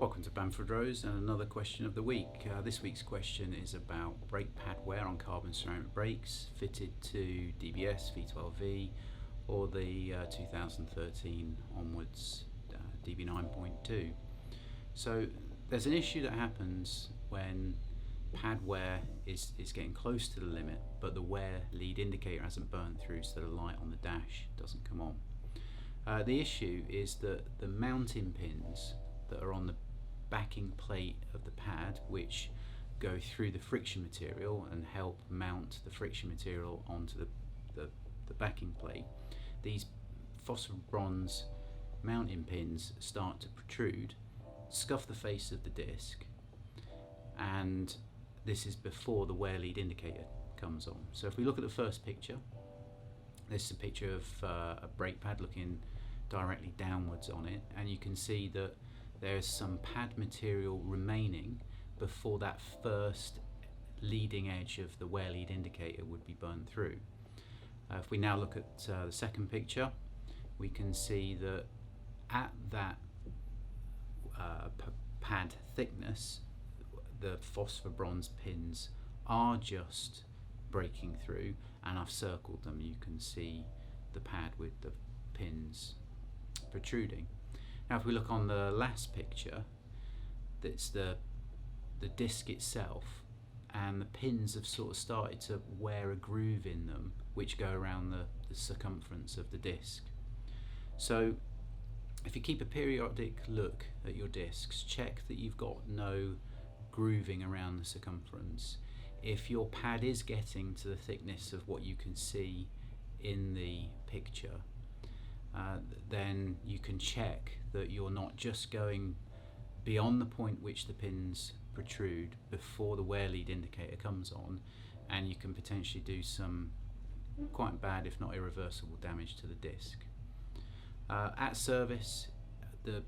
Welcome to Bamfordrose and another question of the week. This week's question is about brake pad wear on carbon ceramic brakes fitted to DBS V12V or the 2013 onwards DB 9.2. So there's an issue that happens when pad wear is getting close to the limit, but the wear lead indicator hasn't burnt through, so the light on the dash doesn't come on. The issue is that the mounting pins that are on the backing plate of the pad, which go through the friction material and help mount the friction material onto the backing plate, these phosphor bronze mounting pins start to protrude, scuff the face of the disc, and this is before the wear lead indicator comes on. So if we look at the first picture, this is a picture of a brake pad looking directly downwards on it, and you can see that there's some pad material remaining before that first leading edge of the wear lead indicator would be burned through. If we now look at the second picture, we can see that at that pad thickness, the phosphor bronze pins are just breaking through, and I've circled them. You can see the pad with the pins protruding. Now if we look on the last picture, that's the disc itself, and the pins have sort of started to wear a groove in them which go around the circumference of the disc. So if you keep a periodic look at your discs, check that you've got no grooving around the circumference. If your pad is getting to the thickness of what you can see in the picture, then you can check that you're not just going beyond the point which the pins protrude before the wear lead indicator comes on, and you can potentially do some quite bad, if not irreversible, damage to the disc. At service, the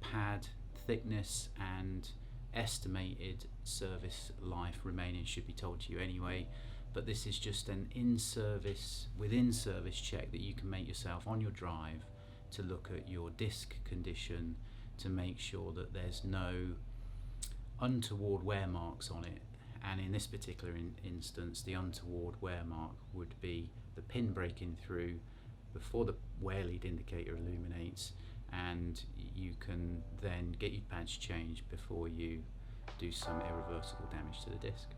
pad thickness and estimated service life remaining should be told to you anyway, but this is just an within service check that you can make yourself on your drive to look at your disc condition to make sure that there's no untoward wear marks on it. And in this particular instance, the untoward wear mark would be the pin breaking through before the wear lead indicator illuminates, and you can then get your pads changed before you do some irreversible damage to the disc.